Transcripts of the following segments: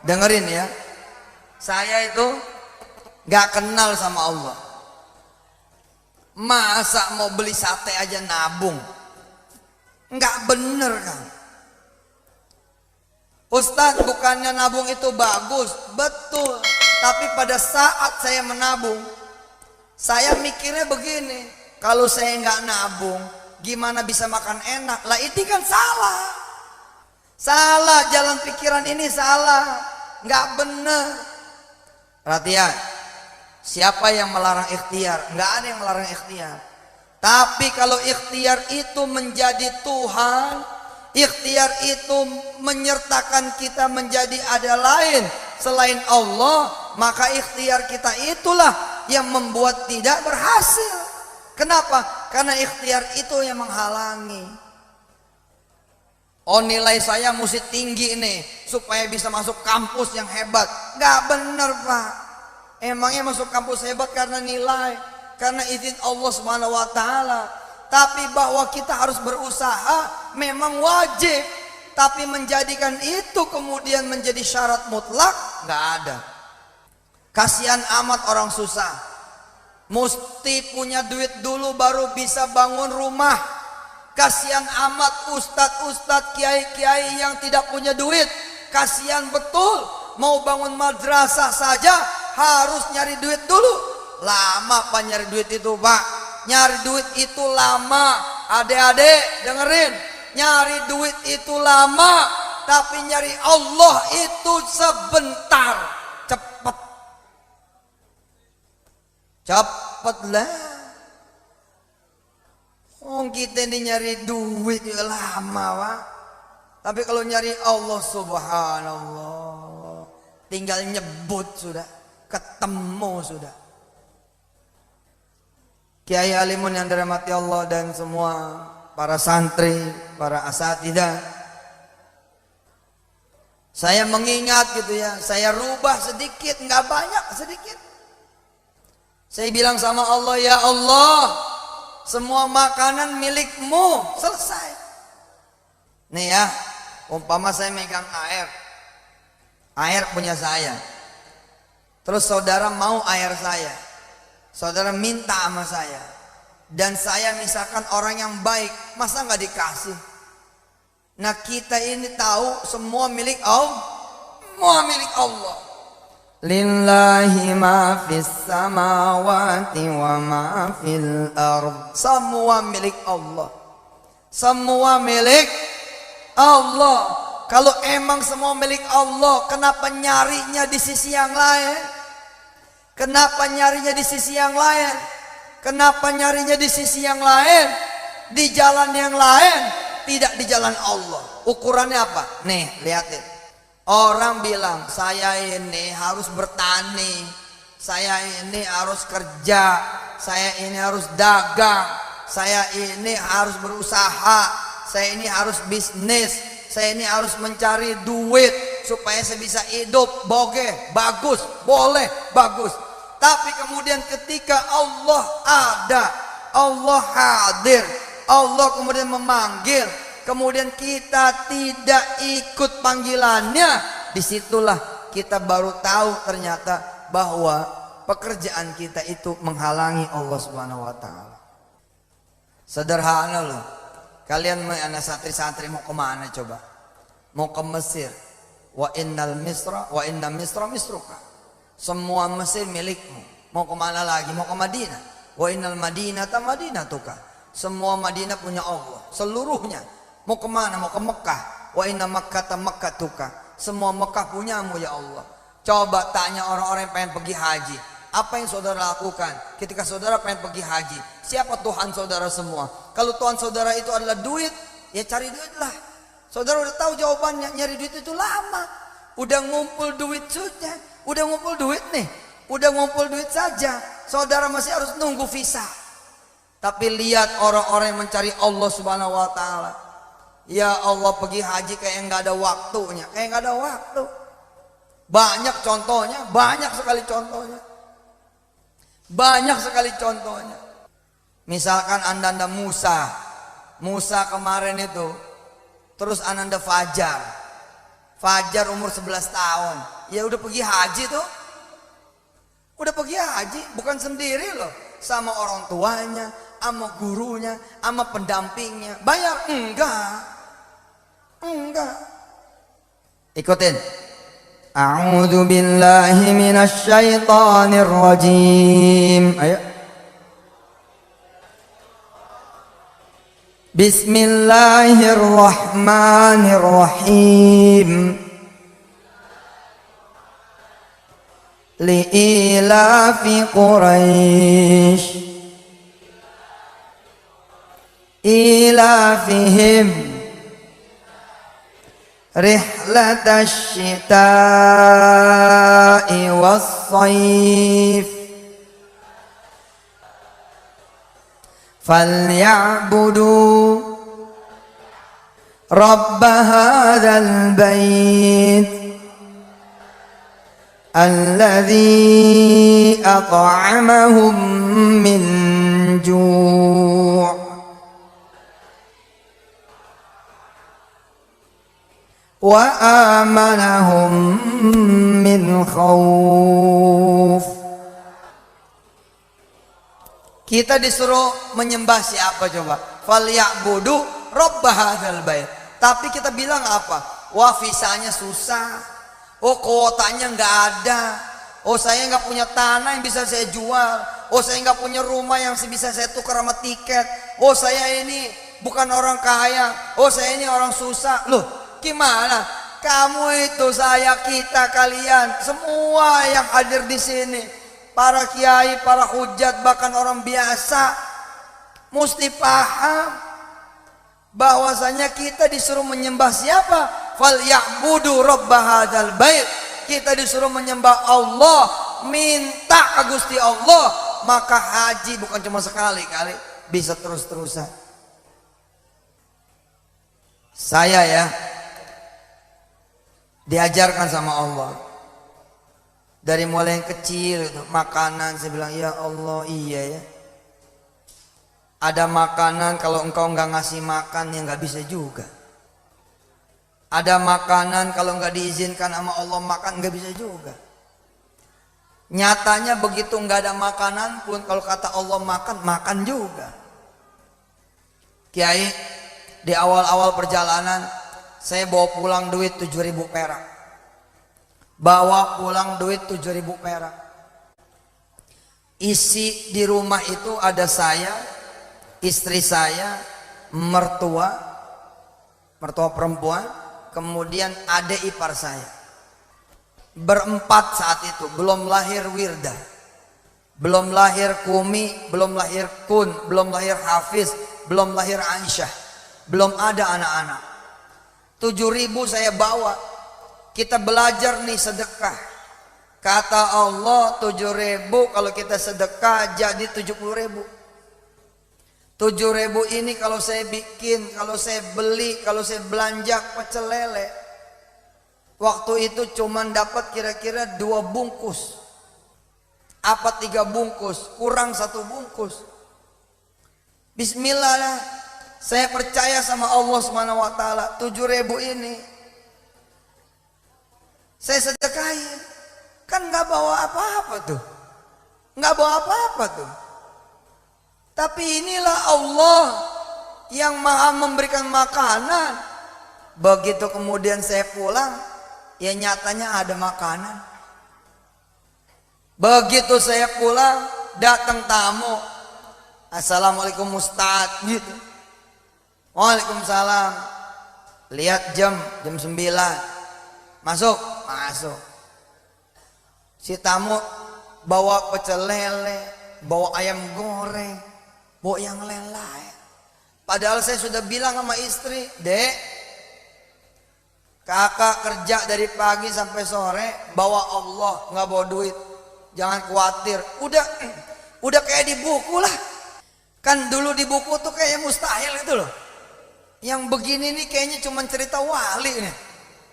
Dengerin ya, saya itu gak kenal sama Allah. Masa mau beli sate aja nabung? Nggak bener kan? Ustadz, bukannya nabung itu bagus, betul. Tapi pada saat saya menabung, saya mikirnya begini, kalau saya nggak nabung, gimana bisa makan enak? Lah ini kan salah. Salah, jalan pikiran ini salah. Nggak bener. Perhatian, siapa yang melarang ikhtiar? Nggak ada yang melarang ikhtiar. Tapi kalau ikhtiar itu menjadi Tuhan, ikhtiar itu menyertakan kita menjadi ada lain selain Allah, maka ikhtiar kita itulah yang membuat tidak berhasil. Kenapa? Karena ikhtiar itu yang menghalangi. Oh, nilai saya mesti tinggi nih supaya bisa masuk kampus yang hebat. Nggak bener, Pak. Emangnya masuk kampus hebat karena nilai, karena izin Allah Subhanahu wa taala. Tapi bahwa kita harus berusaha memang wajib, tapi menjadikan itu kemudian menjadi syarat mutlak nggak ada. Kasihan amat orang susah, mesti punya duit dulu baru bisa bangun rumah. Kasihan amat ustadz-ustadz, kiai-kiai yang tidak punya duit. Kasihan betul, mau bangun madrasah saja harus nyari duit dulu. Lama Pak nyari duit itu, Pak. Nyari duit itu lama. Adik-adik dengerin, nyari duit itu lama, tapi nyari Allah itu sebentar. Cepet lah. Oh, kita ini nyari duit juga lama, Pak. Tapi kalau nyari Allah, subhanallah, tinggal nyebut sudah ketemu sudah. Kiai alimun yang dirahmati Allah dan semua para santri, para asatidzah, saya mengingat gitu ya, saya rubah sedikit, nggak banyak, sedikit. Saya bilang sama Allah, ya Allah, semua makanan milikmu, selesai. Nih ya, umpama saya megang air punya saya. Terus saudara mau air saya, saudara minta sama saya, dan saya misalkan orang yang baik, masa nggak dikasih? Nah, kita ini tahu semua milik Allah, semua milik Allah. Lillahi ma fis samawati wa ma fil ard. Semua milik Allah, semua milik Allah. Kalau emang semua milik Allah, kenapa nyarinya di sisi yang lain? Kenapa nyarinya di sisi yang lain? Kenapa nyarinya di sisi yang lain? Di jalan yang lain, tidak di jalan Allah. Ukurannya apa? Nih, lihatin. Orang bilang, saya ini harus bertani, saya ini harus kerja, saya ini harus dagang, saya ini harus berusaha, saya ini harus bisnis, saya ini harus mencari duit supaya saya bisa hidup. Boleh, bagus, boleh, bagus. Tapi kemudian ketika Allah ada, Allah hadir, Allah kemudian memanggil, kemudian kita tidak ikut panggilannya, disitulah kita baru tahu ternyata bahwa pekerjaan kita itu menghalangi Allah Subhanahu wa taala. Sederhana loh. Kalian anak santri-santri mau kemana coba? Mau ke Mesir. Wa inna misra misruka. Semua Mesir milikmu. Mau kemana lagi? Mau ke Madinah. Wa innal madinata madinatuka. Semua Madinah punya Allah, seluruhnya. Mau kemana? Mau ke Mekah. Wa inna makkata makkatuka. Semua Mekah punyamu ya Allah. Coba tanya orang-orang yang pengen pergi haji, apa yang saudara lakukan ketika saudara pengen pergi haji? Siapa Tuhan saudara semua? Kalau Tuhan saudara itu adalah duit, ya cari duit lah. Saudara udah tahu jawabannya, nyari duit itu lama. Udah ngumpul duit sudah, udah ngumpul duit nih, udah ngumpul duit saja. Saudara masih harus nunggu visa. Tapi lihat orang-orang yang mencari Allah Subhanahu wa taala. Ya Allah, pergi haji kayak nggak ada waktunya, kayak nggak ada waktu. Banyak contohnya, banyak sekali contohnya. Banyak sekali contohnya. Misalkan Ananda Musa kemarin itu, terus Ananda Fajar Fajar umur 11 tahun. Ya udah pergi haji tuh. Udah pergi haji, bukan sendiri loh. Sama orang tuanya, sama gurunya, sama pendampingnya. Bayar? Enggak. Enggak. Ikutin. A'udzu billahi minasy syaithanir rajim. Ayo. Bismillahirrahmanirrahim. Li'ilafi Quraisy ilafihim rihlatasy syita'i was-shayf falyabudu rabb hadzal bait alladzi at'amahum min ju' wa amanahum min khauf. Kita disuruh menyembah siapa coba? Falyabudu rabb hadzal bait. Tapi kita bilang apa? Wah, visanya susah. Oh, kuotanya nggak ada. Oh, saya nggak punya tanah yang bisa saya jual. Oh, saya nggak punya rumah yang bisa saya tukar sama tiket. Oh, saya ini bukan orang kaya. Oh, saya ini orang susah. Loh, gimana? Kamu itu, saya, kita, kalian, semua yang hadir di sini, para kiai, para hujat, bahkan orang biasa, mesti paham bahwasanya kita disuruh menyembah siapa? Falyabudu rabb hadzal bait. Kita disuruh menyembah Allah, minta Gusti Allah, maka haji bukan cuma sekali-kali, bisa terus-terusan. Saya ya diajarkan sama Allah dari mulai yang kecil, makanan saya bilang ya Allah, iya ya. Ada makanan kalau engkau nggak ngasih makan ya nggak bisa juga. Ada makanan kalau nggak diizinkan sama Allah makan nggak bisa juga. Nyatanya begitu nggak ada makanan pun kalau kata Allah makan, makan juga. Kiai, di awal-awal perjalanan saya bawa pulang duit 7.000 perak. Bawa pulang duit 7.000 perak. Isi di rumah itu ada saya, istri saya, mertua perempuan, kemudian adik ipar saya. Berempat saat itu, belum lahir Wirda, belum lahir Kumi, belum lahir Kun, belum lahir Hafiz, belum lahir Aisyah, belum ada anak-anak. 7.000 saya bawa. Kita belajar nih sedekah. Kata Allah 7.000 kalau kita sedekah jadi 70.000. 7.000 ini kalau saya bikin, kalau saya beli, kalau saya belanja pecel lele, waktu itu cuman dapat kira-kira 2 bungkus. Apa 3 bungkus, kurang 1 bungkus. Bismillah lah. Saya percaya sama Allah Subhanahu wa taala, 7.000 ini saya sedekahin. Kan nggak bawa apa-apa tuh. Nggak bawa apa-apa tuh. Tapi inilah Allah yang maha memberikan makanan. Begitu kemudian saya pulang, ya nyatanya ada makanan. Begitu saya pulang, datang tamu. Assalamualaikum Ustadz gitu. Waalaikumsalam. Lihat jam 9. Masuk. Si tamu bawa pecel lele, bawa ayam goreng, bawa yang lain-lain. Padahal saya sudah bilang sama istri, Dek, kakak kerja dari pagi sampai sore, bawa Allah, nggak bawa duit. Jangan khawatir. Udah kayak di buku lah. Kan dulu di buku tuh kayak mustahil itu loh. Yang begini nih kayaknya cuma cerita wali nih.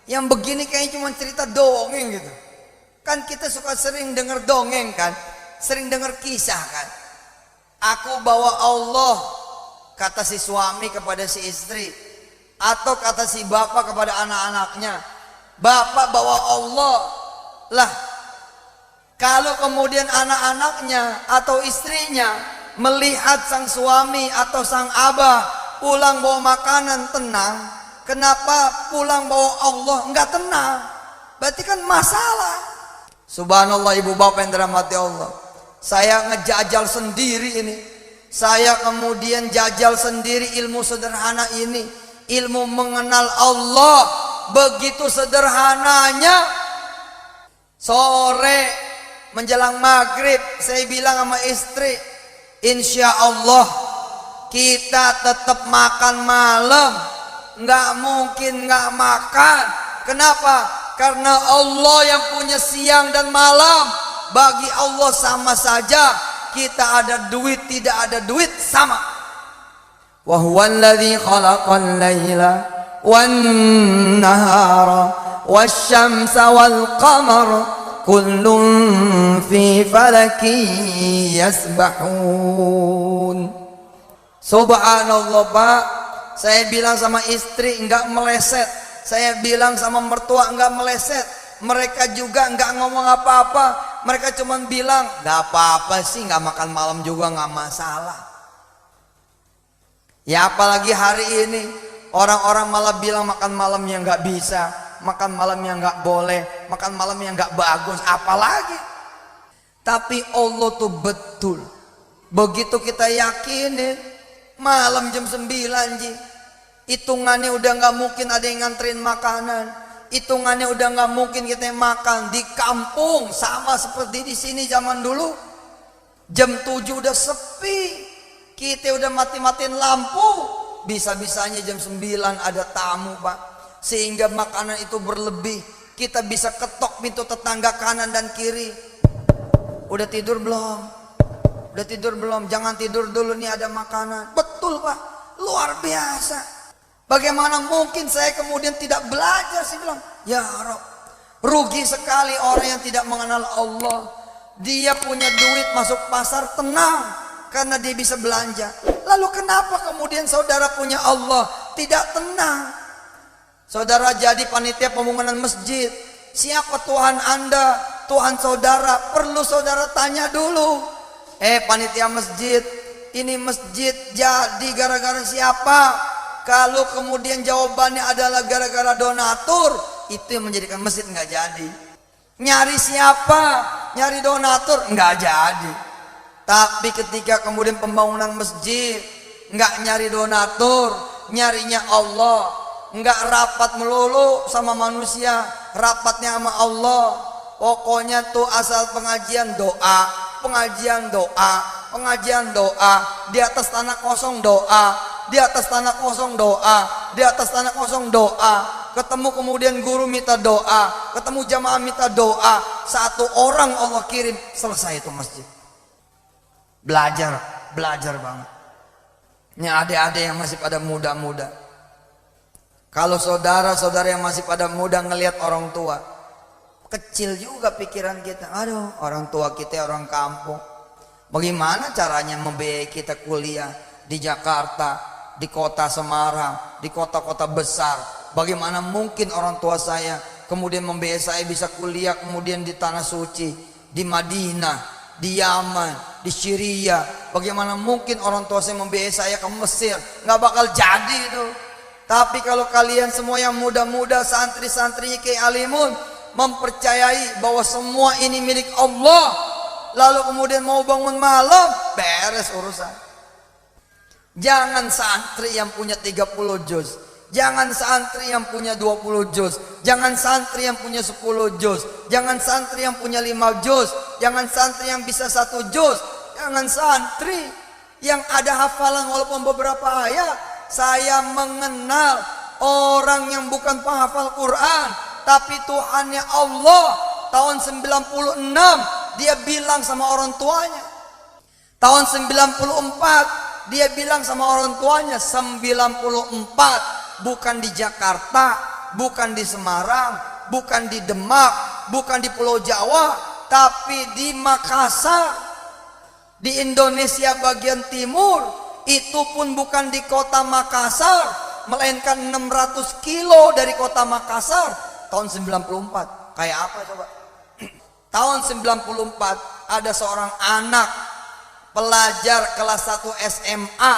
Yang begini kayaknya cuma cerita dongeng gitu. Kan kita suka sering dengar dongeng kan, sering dengar kisah kan. Aku bawa Allah, kata si suami kepada si istri, atau kata si bapak kepada anak-anaknya. Bapak bawa Allah. Lah, kalau kemudian anak-anaknya atau istrinya melihat sang suami atau sang abah pulang bawa makanan tenang, kenapa pulang bawa Allah enggak tenang? Berarti kan masalah. Subhanallah, ibu bapak yang dirahmati Allah. Saya ngejajal sendiri ini. Saya kemudian jajal sendiri ilmu sederhana ini. Ilmu mengenal Allah begitu sederhananya. Sore menjelang maghrib saya bilang sama istri, insya Allah kita tetap makan malam. Nggak mungkin nggak makan. Kenapa? Karena Allah yang punya siang dan malam. Bagi Allah sama saja. Kita ada duit tidak ada duit sama. Wa huwal ladzi khalaqal laila wan nahara wasyamsa wal qamara kullun fi falakin yasbahun. Subhanallah Pak, saya bilang sama istri enggak meleset, saya bilang sama mertua enggak meleset, mereka juga enggak ngomong apa-apa, mereka cuma bilang enggak apa-apa sih, enggak makan malam juga enggak masalah. Ya apalagi hari ini orang-orang malah bilang makan malam yang enggak bisa, makan malam yang enggak boleh, makan malam yang enggak bagus, apalagi. Tapi Allah tuh betul. Begitu kita yakinin malam jam 9 Ji, hitungannya udah nggak mungkin ada yang nganterin makanan, hitungannya udah nggak mungkin kita makan di kampung sama seperti di sini zaman dulu. Jam 7 udah sepi, kita udah mati-matiin lampu, bisa-bisanya jam 9 ada tamu Pak, sehingga makanan itu berlebih. Kita bisa ketok pintu tetangga kanan dan kiri, udah tidur belum? Udah tidur belum? Jangan tidur dulu nih, ada makanan. Betul Pak, luar biasa. Bagaimana mungkin saya kemudian tidak belajar? Saya bilang, ya Rob, rugi sekali orang yang tidak mengenal Allah. Dia punya duit masuk pasar tenang karena dia bisa belanja. Lalu kenapa kemudian saudara punya Allah tidak tenang? Saudara jadi panitia pembangunan masjid, siapa Tuhan Anda, Tuhan saudara? Perlu saudara tanya dulu. Panitia masjid, ini masjid jadi gara-gara siapa? Kalau kemudian jawabannya adalah gara-gara donatur, itu yang menjadikan masjid nggak jadi. Nyari siapa? Nyari donatur nggak jadi. Tapi ketika kemudian pembangunan masjid nggak nyari donatur, nyarinya Allah, nggak rapat melulu sama manusia, rapatnya sama Allah. Pokoknya tuh asal pengajian doa, pengajian doa, pengajian doa, di atas tanah kosong doa, di atas tanah kosong doa, di atas tanah kosong doa. Ketemu kemudian guru minta doa, ketemu jamaah minta doa, satu orang Allah kirim, selesai itu masjid. Belajar, belajar banget. Ini adik-adik yang masih pada muda-muda. Kalau saudara-saudara yang masih pada muda ngelihat orang tua, kecil juga pikiran kita. Aduh, orang tua kita orang kampung. Bagaimana caranya membiayai kita kuliah di Jakarta, di kota Semarang, di kota-kota besar? Bagaimana mungkin orang tua saya kemudian membiayai saya bisa kuliah kemudian di tanah suci, di Madinah, di Yaman, di Syria? Bagaimana mungkin orang tua saya membiayai saya ke Mesir? Nggak bakal jadi itu. Tapi kalau kalian semua yang muda-muda, santri-santrinya Kiai Alimun mempercayai bahwa semua ini milik Allah, lalu kemudian mau bangun malam, beres urusan. Jangan santri yang punya 30 juz, jangan santri yang punya 20 juz, jangan santri yang punya 10 juz, jangan santri yang punya 5 juz, jangan santri yang bisa 1 juz, jangan santri yang ada hafalan walaupun beberapa ayat. Saya mengenal orang yang bukan penghafal Quran, tapi Tuhannya Allah. Tahun 96 dia bilang sama orang tuanya, tahun 94 dia bilang sama orang tuanya, 94 bukan di Jakarta, bukan di Semarang, bukan di Demak, bukan di Pulau Jawa, tapi di Makassar, di Indonesia bagian timur. Itu pun bukan di kota Makassar, melainkan 600 kilo dari kota Makassar, tahun 94. Kayak apa coba? Tahun 94 ada seorang anak pelajar kelas 1 SMA,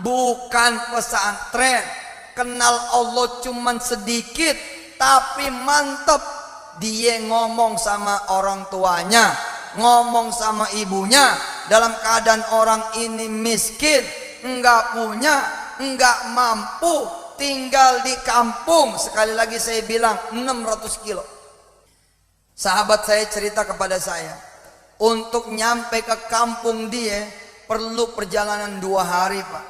bukan pesantren, kenal Allah cuman sedikit tapi mantep. Dia ngomong sama orang tuanya, ngomong sama ibunya dalam keadaan orang ini miskin, enggak punya, enggak mampu, tinggal di kampung. Sekali lagi saya bilang 600 kilo. Sahabat saya cerita kepada saya, untuk nyampe ke kampung dia perlu perjalanan 2 hari, Pak.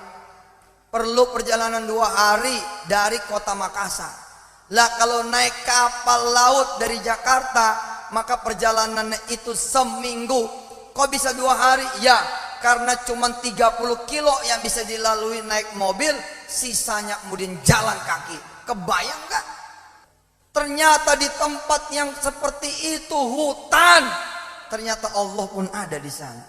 Perlu perjalanan 2 hari dari kota Makassar. Lah kalau naik kapal laut dari Jakarta, maka perjalanannya itu seminggu. Kok bisa 2 hari? Ya, karena cuma 30 kilo yang bisa dilalui naik mobil, sisanya kemudian jalan kaki. Kebayang gak? Ternyata di tempat yang seperti itu, hutan, ternyata Allah pun ada di sana.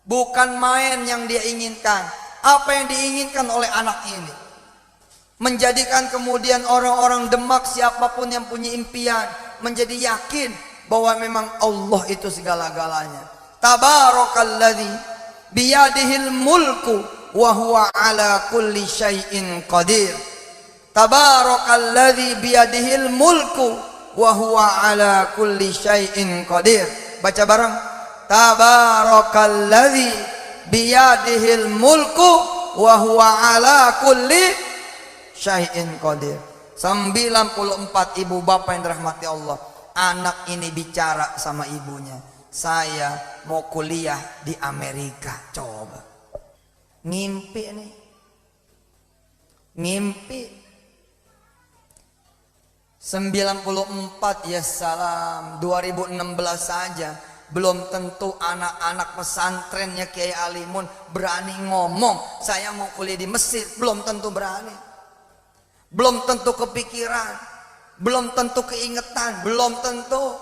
Bukan main yang dia inginkan. Apa yang diinginkan oleh anak ini? Menjadikan kemudian orang-orang Demak, siapapun yang punya impian, menjadi yakin bahwa memang Allah itu segala-galanya. Tabarakalladzi biyadihil mulku wa huwa ala kulli syai'in qadir. Tabarakalladzi biyadihil mulku wa huwa ala kulli syai'in qadir. Baca bareng. Tabarakalladzi biyadihil mulku wa huwa ala kulli syai'in qadir. 94 ibu bapak yang dirahmati Allah. Anak ini bicara sama ibunya, saya mau kuliah di Amerika. Coba. Ngimpi nih. Ngimpi. 94 ya salam, 2016 saja belum tentu anak-anak pesantrennya Kiai Alimun berani ngomong saya mau kuliah di Mesir. Belum tentu berani, belum tentu kepikiran, belum tentu keingetan, belum tentu.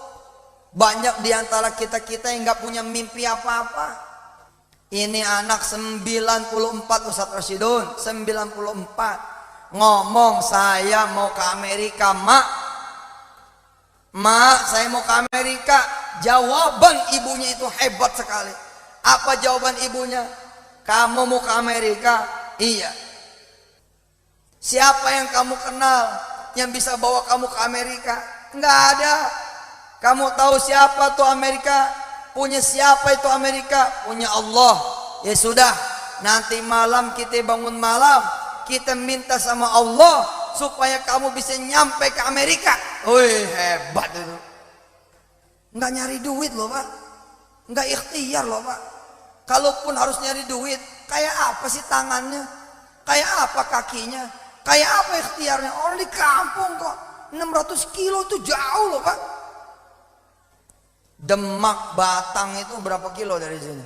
Banyak diantara kita-kita yang gak punya mimpi apa-apa. Ini anak 94 Ustaz Rasyidun, 94 ngomong saya mau ke Amerika. Mak, saya mau ke Amerika. Jawaban ibunya itu hebat sekali. Apa jawaban ibunya? Kamu mau ke Amerika? Iya. Siapa yang kamu kenal yang bisa bawa kamu ke Amerika? Enggak ada. Kamu tahu siapa tuh Amerika? Punya siapa itu Amerika? Punya Allah. Ya sudah, nanti malam kita bangun malam, kita minta sama Allah supaya kamu bisa nyampe ke Amerika. Wih, hebat itu. Enggak nyari duit loh, Pak. Enggak ikhtiar loh, Pak. Kalaupun harus nyari duit, kayak apa sih tangannya? Kayak apa kakinya? Kayak apa ikhtiarnya? Orang di kampung kok. 600 kilo itu jauh loh, Pak. Demak Batang itu berapa kilo dari sini?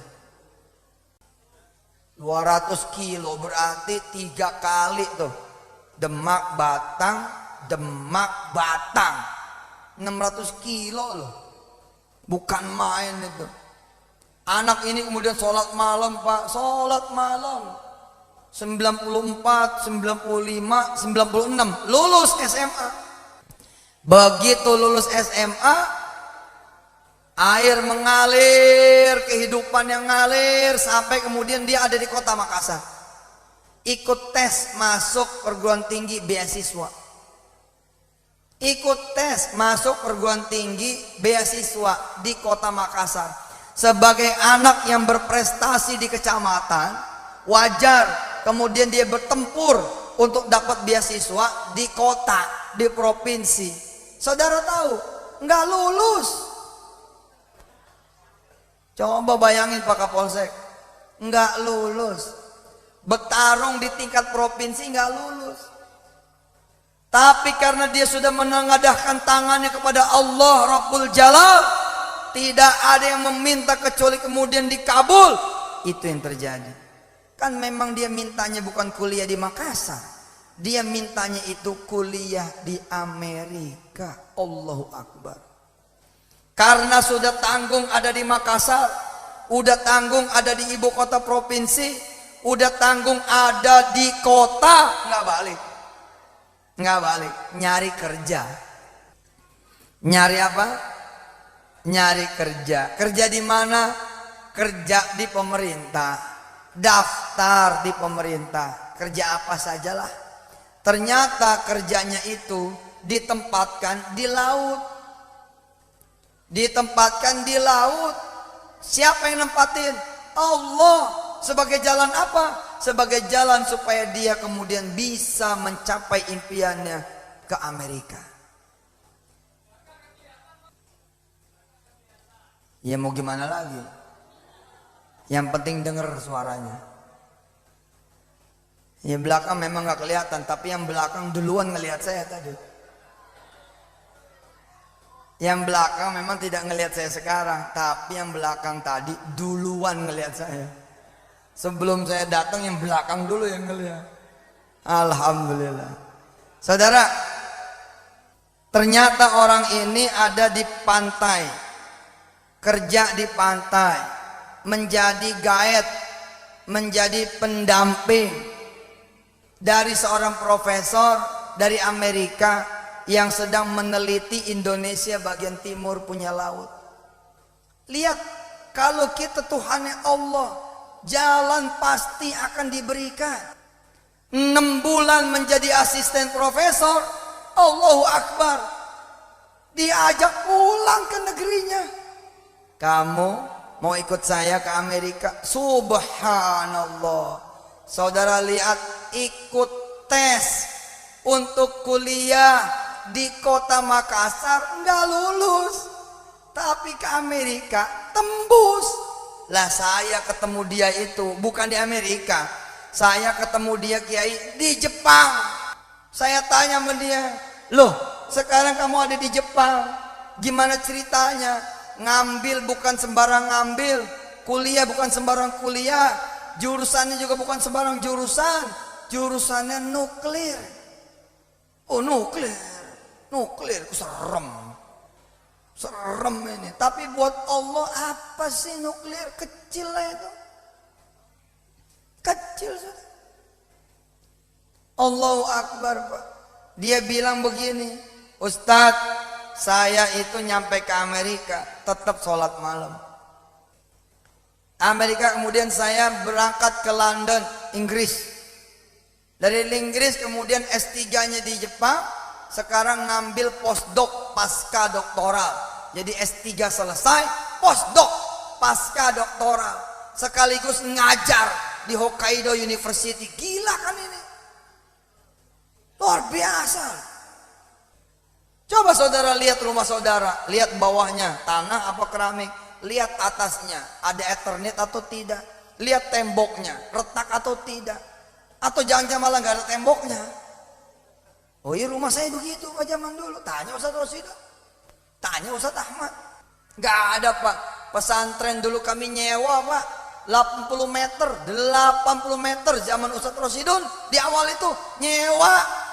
200 kilo, berarti 3 kali tuh. Demak Batang, Demak Batang. 600 kilo loh. Bukan main itu. Anak ini kemudian sholat malam, Pak. Sholat malam. 94, 95, 96. Lulus SMA. Begitu lulus SMA, air mengalir, kehidupan yang ngalir, sampai kemudian dia ada di kota Makassar. Ikut tes masuk perguruan tinggi beasiswa. Ikut tes masuk perguruan tinggi beasiswa di kota Makassar. Sebagai anak yang berprestasi di kecamatan, wajar kemudian dia bertempur untuk dapat beasiswa di kota, di provinsi. Saudara tahu, nggak lulus. Coba bayangin Pak Kapolsek, nggak lulus. Bertarung di tingkat provinsi nggak lulus. Tapi karena dia sudah menengadahkan tangannya kepada Allah Rabbul Jalal, tidak ada yang meminta kecuali kemudian dikabul. Itu yang terjadi. Kan memang dia mintanya bukan kuliah di Makassar, dia mintanya itu kuliah di Amerika. Allahu Akbar. Karena sudah tanggung ada di Makassar, udah tanggung ada di ibu kota provinsi, udah tanggung ada di kota, nggak balik, nyari kerja. Nyari apa? Nyari kerja. Kerja di mana? Kerja di pemerintah. Daftar di pemerintah. Kerja apa sajalah. Ternyata kerjanya itu ditempatkan di laut. Ditempatkan di laut. Siapa yang nempatin? Allah. Sebagai jalan apa? Sebagai jalan supaya dia kemudian bisa mencapai impiannya ke Amerika. Ya mau gimana lagi? Yang penting dengar suaranya. Ya belakang memang gak kelihatan, tapi yang belakang duluan ngelihat saya tadi. Yang belakang memang tidak ngelihat saya sekarang, tapi yang belakang tadi duluan ngelihat saya. Sebelum saya datang yang belakang dulu yang ngelihat. Alhamdulillah. Saudara, ternyata orang ini ada di pantai. Kerja di pantai, menjadi guide, menjadi pendamping dari seorang profesor dari Amerika yang sedang meneliti Indonesia bagian timur punya laut. Lihat, kalau kita Tuhannya Allah, jalan pasti akan diberikan. 6 bulan menjadi asisten profesor, Allahu Akbar, diajak pulang ke negerinya. Kamu mau ikut saya ke Amerika? Subhanallah. Saudara lihat, ikut tes untuk kuliah di kota Makassar nggak lulus, tapi ke Amerika tembus. Lah saya ketemu dia itu bukan di Amerika, saya ketemu dia Kiai di Jepang. Saya tanya sama dia, loh sekarang kamu ada di Jepang, gimana ceritanya? Ngambil bukan sembarang ngambil, kuliah bukan sembarang kuliah, jurusannya juga bukan sembarang jurusan, jurusannya nuklir. Oh nuklir, nuklir serem ini. Tapi buat Allah apa sih nuklir? Kecil lah itu, kecil sudah. Allahu Akbar Pak. Dia bilang begini, Ustadz, saya itu nyampe ke Amerika tetap sholat malam. Amerika kemudian saya berangkat ke London, Inggris. Dari Inggris kemudian S3-nya di Jepang. Sekarang ngambil postdoc pasca doktoral. Jadi S3 selesai, postdoc pasca doktoral. Sekaligus ngajar di Hokkaido University. Gila kan ini? Luar biasa. Coba saudara lihat rumah saudara, lihat bawahnya tanah apa keramik, lihat atasnya ada Ethernet atau tidak, lihat temboknya retak atau tidak, atau jangan-jangan malah nggak ada temboknya. Oh iya rumah saya begitu Pak zaman dulu. Tanya Ustaz Rosido, tanya Ustaz Ahmad. Nggak ada Pak. Pesantren dulu kami nyewa Pak, 80 meter zaman Ustaz Rosidun di awal itu nyewa.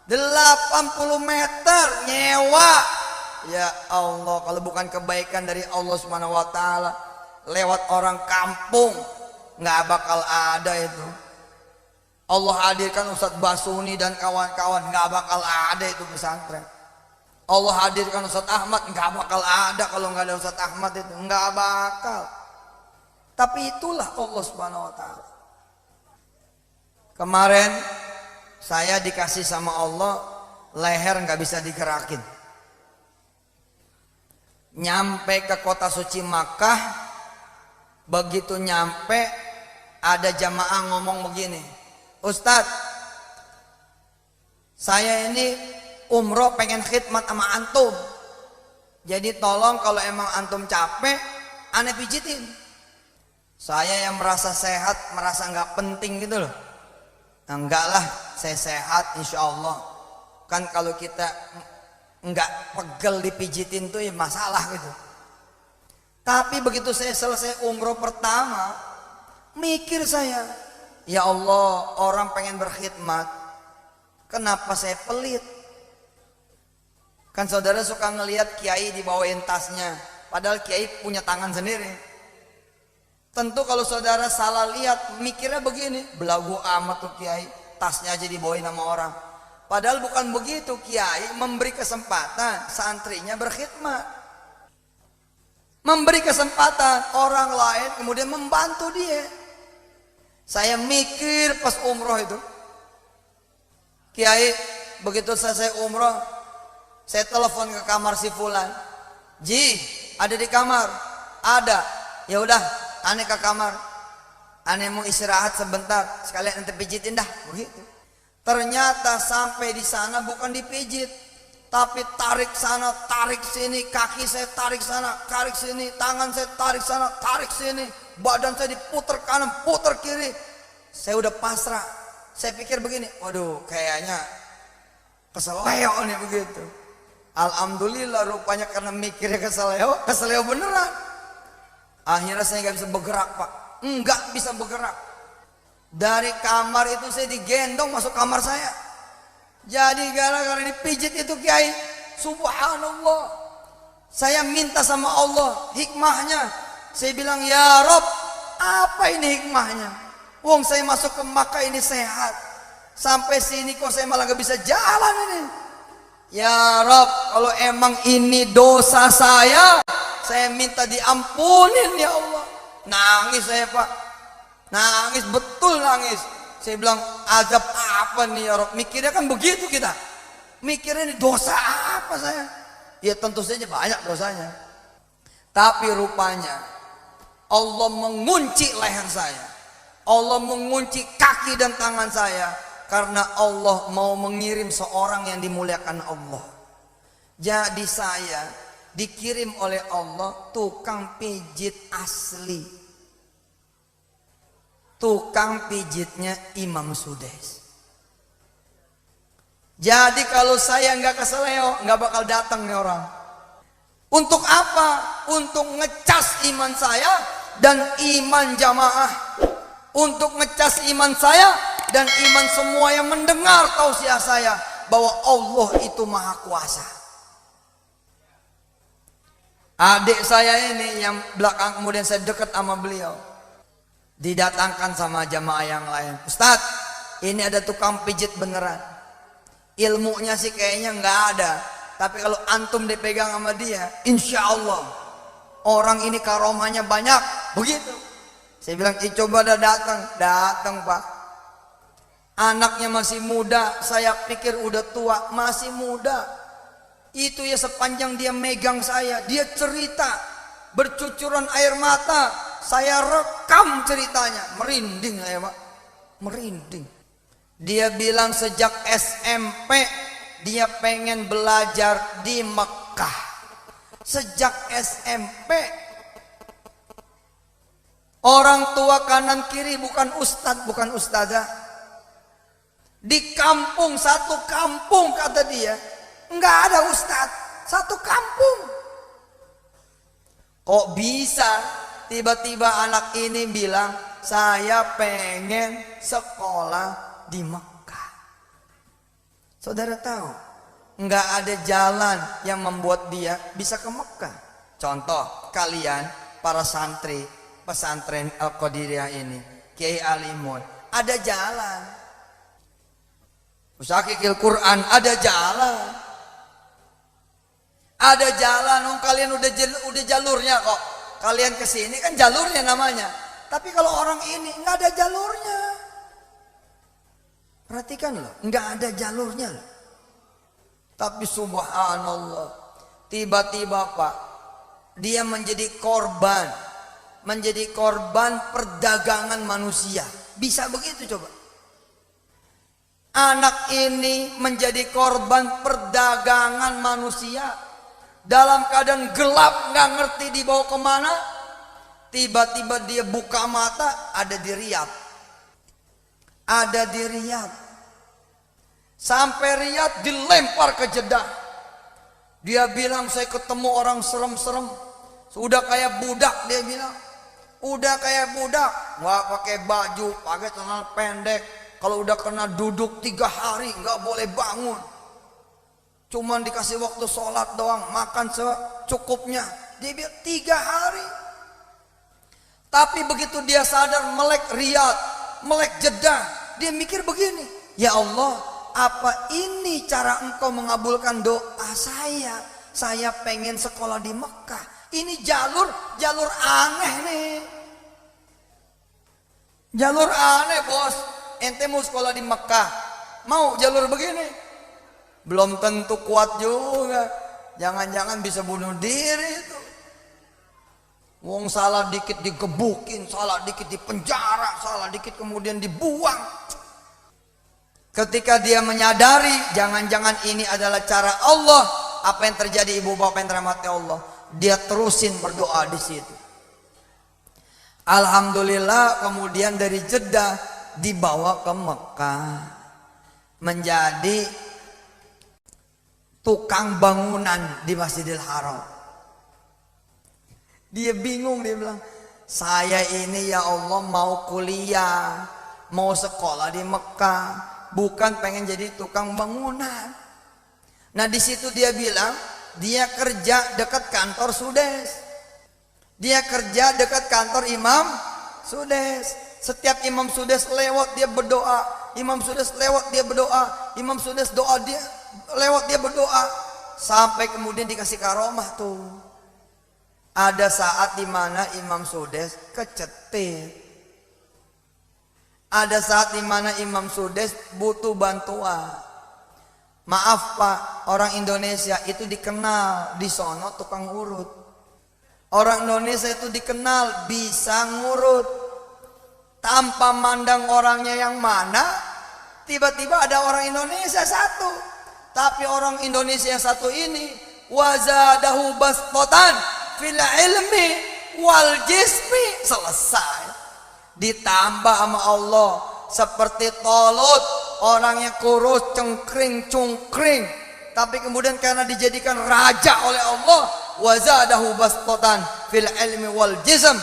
80 meter nyewa. Ya Allah, kalau bukan kebaikan dari Allah Subhanahu wa taala, lewat orang kampung nggak bakal ada itu. Allah hadirkan Ustadz Basuni dan kawan-kawan, nggak bakal ada itu pesantren. Allah hadirkan Ustadz Ahmad, nggak bakal ada kalau nggak ada Ustadz Ahmad itu, nggak bakal. Tapi itulah Allah Subhanahu wa taala. Kemarin saya dikasih sama Allah leher nggak bisa digerakin. Nyampe ke kota suci Makkah, begitu nyampe ada jamaah ngomong begini, Ustadz, saya ini umroh pengen khidmat sama antum. Jadi tolong kalau emang antum capek, aneh pijitin. Saya yang merasa sehat, merasa nggak penting gitu loh. Enggak lah, saya sehat insya Allah. Kan kalau kita enggak pegel dipijitin tuh ya masalah gitu. Tapi begitu saya selesai umroh pertama, mikir saya, ya Allah, orang pengen berkhidmat, kenapa saya pelit? Kan saudara suka ngelihat kiai dibawain tasnya, padahal kiai punya tangan sendiri. Tentu kalau saudara salah lihat, mikirnya begini, belagu amat tuh kiai, tasnya aja dibawain sama orang. Padahal bukan begitu. Kiai memberi kesempatan santrinya berkhidmat, memberi kesempatan orang lain kemudian membantu dia. Saya mikir pas umroh itu, Kiai, begitu selesai umroh, saya telepon ke kamar si fulan. Ji, ada di kamar? Ada. Ya udah, aneh ke kamar. Aneh mau istirahat sebentar, sekalian ente pijitin dah. Begitu. Ternyata sampai di sana bukan dipijit, tapi tarik sana, tarik sini, kaki saya tarik sana, tarik sini, tangan saya tarik sana, tarik sini, badan saya diputer kanan, puter kiri. Saya udah pasrah. Saya pikir begini, waduh, kayaknya keseleo nih begitu. Alhamdulillah, rupanya karena mikirnya keseleo beneran. Akhirnya saya nggak bisa bergerak, Pak. Nggak bisa bergerak. Dari kamar itu saya digendong masuk kamar saya. Jadi gara-gara dipijit itu Kiai, subhanallah, saya minta sama Allah hikmahnya. Saya bilang, ya Rob, apa ini hikmahnya? Wong saya masuk ke Makkah ini sehat, sampai sini kok saya malah gak bisa jalan ini. Ya Rob, kalau emang ini dosa saya minta diampunin ya Allah. Nangis saya, Pak, nangis, betul nangis. Saya bilang, azab apa nih ya Rob? Mikirnya kan begitu kita. Mikirnya ini dosa apa saya? Ya tentu saja banyak dosanya. Tapi rupanya Allah mengunci leher saya. Allah mengunci kaki dan tangan saya. Karena Allah mau mengirim seorang yang dimuliakan Allah. Jadi saya dikirim oleh Allah tukang pijit asli. Tukang pijitnya Imam Sudais. Jadi kalau saya nggak keseleo, nggak bakal datang nih orang. Untuk apa? Untuk ngecas iman saya dan iman jamaah. Untuk ngecas iman saya dan iman semua yang mendengar tausiah saya bahwa Allah itu maha kuasa. Adik saya ini yang belakang kemudian saya dekat sama beliau, didatangkan sama jamaah yang lain. Ustadz, ini ada tukang pijit beneran. Ilmunya sih kayaknya nggak ada, tapi kalau antum dipegang sama dia, insya Allah orang ini karomahnya banyak. Begitu. Saya bilang, coba dah datang Pak. Anaknya masih muda, saya pikir udah tua, masih muda. Itu ya sepanjang dia megang saya, dia cerita, bercucuran air mata. Saya rekam ceritanya, merinding saya, Pak, merinding. Dia bilang sejak SMP dia pengen belajar di Mekah. Sejak SMP. Orang tua kanan kiri bukan ustadz, bukan ustazah. Di kampung, satu kampung kata dia, nggak ada ustadz, satu kampung. Kok bisa tiba-tiba anak ini bilang, saya pengen sekolah di Mekah. Saudara tahu, nggak ada jalan yang membuat dia bisa ke Mekah. Contoh, kalian para santri pesantren Al-Qadiriyah ini, Kiai Alimun, ada jalan. Musakikil Quran, ada jalan. Ada jalan, kalian udah jalurnya kok. Kalian kesini kan jalurnya namanya. Tapi kalau orang ini nggak ada jalurnya. Perhatikan loh, nggak ada jalurnya loh. Tapi subhanallah, tiba-tiba Pak, dia menjadi korban perdagangan manusia. Bisa begitu coba? Anak ini menjadi korban perdagangan manusia. Dalam keadaan gelap, nggak ngerti dibawa kemana. Tiba-tiba dia buka mata, ada di Riyadh. Ada di Riyadh. Sampai Riyadh dilempar ke Jeddah. Dia bilang, saya ketemu orang serem-serem. Sudah kayak budak, dia bilang. Udah kayak budak. Nggak pakai baju, pakai celana pendek. Kalau udah kena duduk 3 hari, nggak boleh bangun. Cuman dikasih waktu sholat doang, makan secukupnya. Dia bilang 3 hari. Tapi begitu dia sadar melek Riyadh, melek Jeddah, dia mikir begini, ya Allah, apa ini cara engkau mengabulkan doa saya? Saya pengen sekolah di Mekah. Ini jalur aneh nih. Jalur aneh bos. Ente mau sekolah di Mekah, mau jalur begini? Belum tentu kuat juga. Jangan-jangan bisa bunuh diri itu. Wong salah dikit digebukin, salah dikit dipenjara, salah dikit kemudian dibuang. Ketika dia menyadari jangan-jangan ini adalah cara Allah, apa yang terjadi ibu bapak yang dirahmati Allah, dia terusin berdoa di situ. Alhamdulillah kemudian dari Jeddah dibawa ke Mekah menjadi tukang bangunan di Masjidil Haram. Dia bingung, dia bilang, saya ini ya Allah mau kuliah, mau sekolah di Mekah, bukan pengen jadi tukang bangunan. Nah di situ dia bilang, dia kerja dekat kantor Sudes. Dia kerja dekat kantor Imam Sudes. Setiap Imam Sudes lewat dia berdoa, Imam Sudes lewat dia berdoa, Imam Sudes doa dia lewat dia berdoa, sampai kemudian dikasih karomah tuh. Ada saat dimana Imam Sudes kecetir. Ada saat dimana Imam Sudes butuh bantuan. Maaf Pak, orang Indonesia itu dikenal di sono tukang urut. Orang Indonesia itu dikenal bisa ngurut. Tanpa mandang orangnya yang mana, tiba-tiba ada orang Indonesia satu. Tapi orang Indonesia yang satu ini wazadahu basqatan fil ilmi wal jismi, selesai. Ditambah sama Allah seperti Tolut, orangnya kurus, cengkring, cungkring, tapi kemudian karena dijadikan raja oleh Allah, wazadahu basqatan fil ilmi wal jism.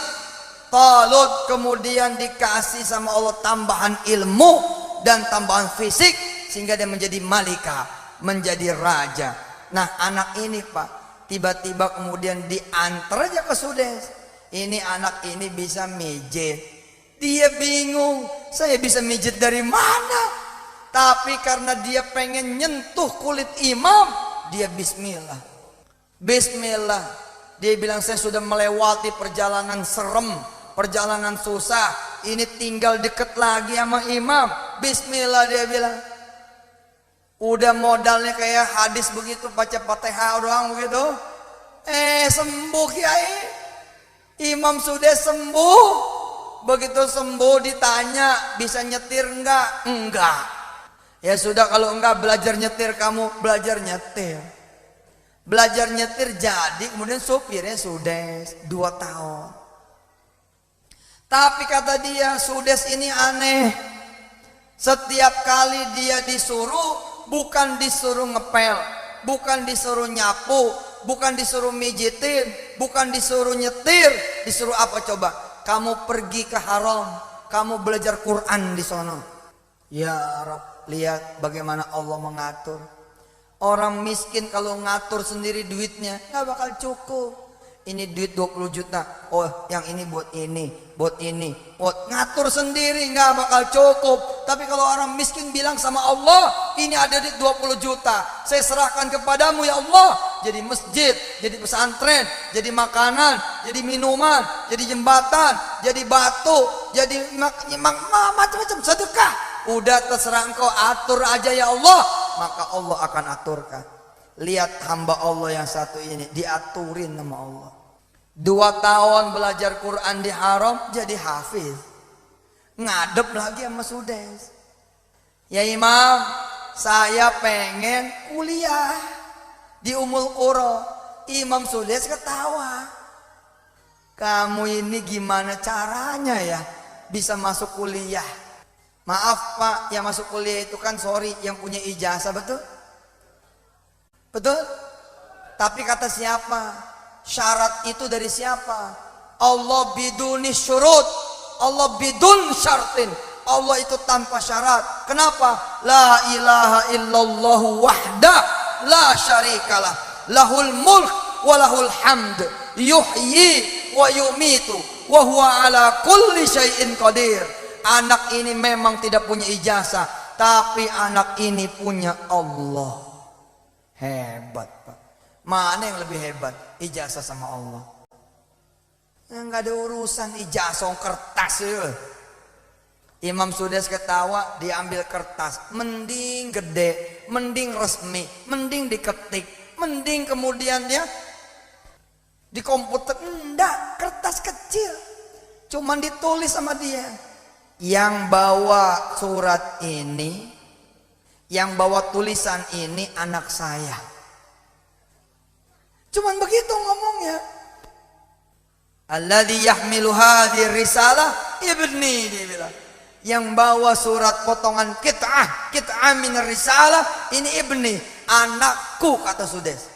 Tolut kemudian dikasih sama Allah tambahan ilmu dan tambahan fisik sehingga dia menjadi malika, menjadi raja. Nah anak ini Pak, tiba-tiba kemudian diantar aja ke Sudes. Ini anak ini bisa mijit. Dia bingung, saya bisa mijit dari mana? Tapi karena dia pengen nyentuh kulit imam, dia bismillah. Bismillah. Dia bilang saya sudah melewati perjalanan serem, perjalanan susah. Ini tinggal deket lagi sama imam. Bismillah dia bilang. Udah modalnya kayak hadis begitu, baca Fatihah doang begitu. Sembuh Kiai. Imam sudah sembuh. Begitu sembuh ditanya, bisa nyetir enggak? Enggak. Ya sudah kalau enggak belajar nyetir kamu, belajar nyetir. Belajar nyetir jadi kemudian supirnya Sudes 2 tahun. Tapi kata dia, Sudes ini aneh. Setiap kali dia disuruh, bukan disuruh ngepel, bukan disuruh nyapu, bukan disuruh mijitin, bukan disuruh nyetir, disuruh apa coba? Kamu pergi ke haram, kamu belajar Quran di sono. Ya Rabb, lihat bagaimana Allah mengatur. Orang miskin kalau ngatur sendiri duitnya nggak bakal cukup. Ini duit 20 juta, oh yang ini buat ini, buat ini, buat ngatur sendiri nggak bakal cukup. Tapi kalau orang miskin bilang sama Allah, ini ada duit 20 juta, saya serahkan kepadamu ya Allah. Jadi masjid, jadi pesantren, jadi makanan, jadi minuman, jadi jembatan, jadi batu, jadi macam-macam sedekah. Udah terserah engkau, atur aja ya Allah, maka Allah akan aturkan. Lihat hamba Allah yang satu ini diaturin sama Allah. 2 tahun belajar Quran di haram jadi hafiz. Ngadep lagi sama Sudes. Ya Imam, saya pengen kuliah di Ummul Qura. Imam Sudes ketawa. Kamu ini gimana caranya ya bisa masuk kuliah? Maaf Pak, yang masuk kuliah itu kan sorry yang punya ijazah, betul? Betul? Tapi kata siapa? Syarat itu dari siapa? Allah biduni syurut, Allah bidun syartin. Allah itu tanpa syarat. Kenapa? La ilaha illallah wahda la syarikalah, lahul mulk wa lahul hamd, yuhyi wa yumitu wa huwa ala kulli syai'in qadir. Anak ini memang tidak punya ijazah, tapi anak ini punya Allah. Hebat, Pak. Mana yang lebih hebat? Ijazah sama Allah. Nggak ada urusan ijazah kertas ya. Imam Sudes ketawa, diambil kertas, mending gede, mending resmi, mending diketik, mending kemudian ya di komputer. Enggak, kertas kecil, cuman ditulis sama dia. Yang bawa surat ini, yang bawa tulisan ini anak saya. Cuman begitu ngomongnya. Alladzi yahmilu hadhihi risalah ibni, dia bilang. Yang bawa surat potongan kit'ah min risalah ini ibni, anakku, kata Sudes.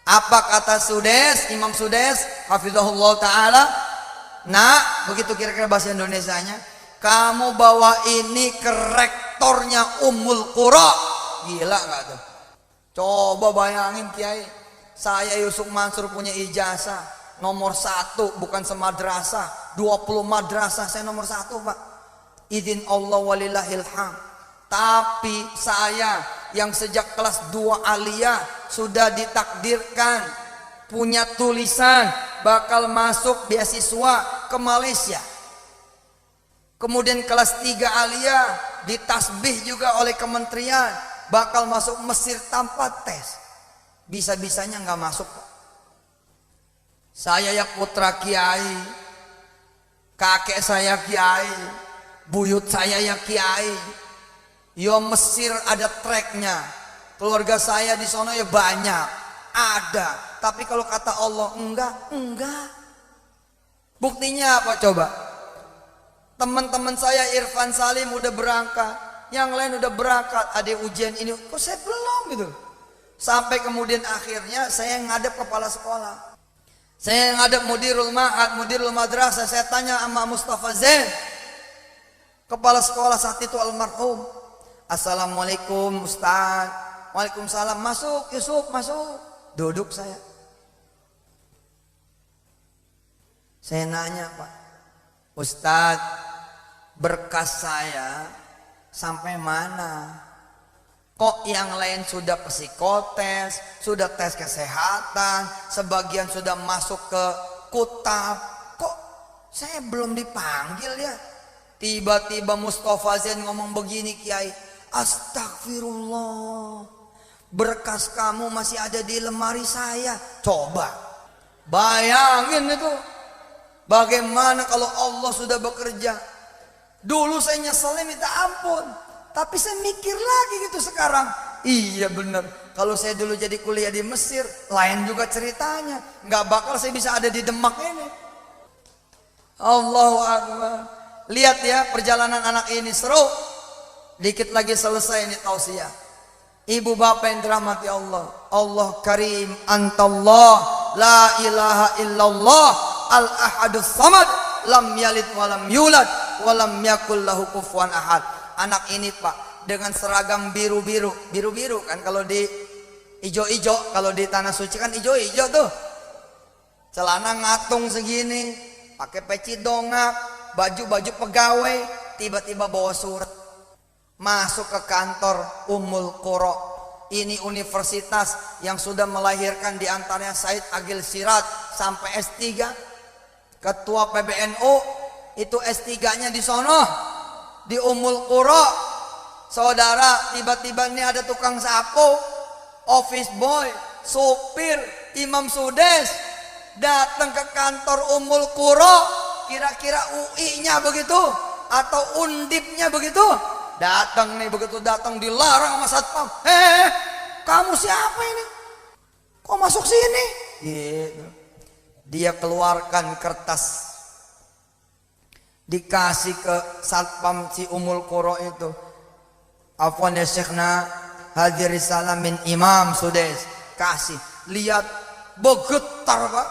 Apa kata Sudes, Imam Sudes hafizahullah taala? Nah, begitu kira-kira bahasa Indonesianya. Kamu bawa ini ke rektornya Ummul Qura. Gila nggak tuh? Coba bayangin Kiai, saya Yusuf Mansur punya ijazah nomor 1, bukan semadrasah, 20 madrasah saya nomor 1, Pak. Izin Allah walillahil hamd. Tapi saya yang sejak kelas 2 aliyah sudah ditakdirkan punya tulisan bakal masuk beasiswa ke Malaysia. Kemudian kelas 3 aliyah ditasbih juga oleh kementerian bakal masuk Mesir tanpa tes. Bisa-bisanya nggak masuk. Saya ya putra kiai, kakek saya kiai, buyut saya ya kiai. Yo Mesir ada treknya. Keluarga saya di sono ya banyak, ada. Tapi kalau kata Allah enggak. Buktinya apa coba? Teman-teman saya Irfan Salim udah berangkat, yang lain udah berangkat, ada ujian ini, kok saya belum gitu. Sampai kemudian akhirnya saya ngadep kepala sekolah, saya ngadep mudirul ma'ad, mudirul madrasah. Saya tanya sama Mustafa Zain, kepala sekolah saat itu almarhum. Assalamualaikum Ustaz. Waalaikumsalam. Masuk Yusuf, masuk. Duduk saya. Saya nanya, Pak Ustaz, berkas saya sampai mana? Kok yang lain sudah psikotes, sudah tes kesehatan, sebagian sudah masuk ke kutab, kok saya belum dipanggil ya? Tiba-tiba Mustafa Zain ngomong begini, Kiai, astagfirullah, berkas kamu masih ada di lemari saya. Coba bayangin itu, bagaimana kalau Allah sudah bekerja. Dulu saya nyeselnya minta ampun, tapi saya mikir lagi gitu sekarang. Iya bener, kalau saya dulu jadi kuliah di Mesir, lain juga ceritanya. Nggak bakal saya bisa ada di Demak ini. Allahu Akbar. Lihat ya perjalanan anak ini, seru. Dikit lagi selesai ini tausiah. Ibu bapak yang dirahmati Allah, Allah karim, antallah, la ilaha illallah, al-ahadus samad, lam yalid walam yulad, walam yakul lahu kufuwan ahad. Anak ini Pak dengan seragam biru-biru kan, kalau di ijo-ijo, kalau di tanah suci kan ijo-ijo tuh. Celana ngatung segini, pakai peci dongak, baju-baju pegawai, tiba-tiba bawa surat. Masuk ke kantor Ummul Qura. Ini universitas yang sudah melahirkan diantaranya Said Agil Sirat sampai S3. Ketua PBNU itu S3-nya di sono, di Ummul Qura. Saudara, tiba-tiba ini ada tukang sapu, office boy, sopir, Imam Sudes datang ke kantor Ummul Qura. Kira-kira UI-nya begitu atau Undip-nya begitu? Datang nih, begitu datang dilarang sama satpam. Kamu siapa ini? Kok masuk sini? Gitu. Dia keluarkan kertas, dikasih ke satpam si Ummul Qura itu. Afwan ya Syekhna, hadir risalah min Imam Sudes. Kasih, lihat, bergetar Pak.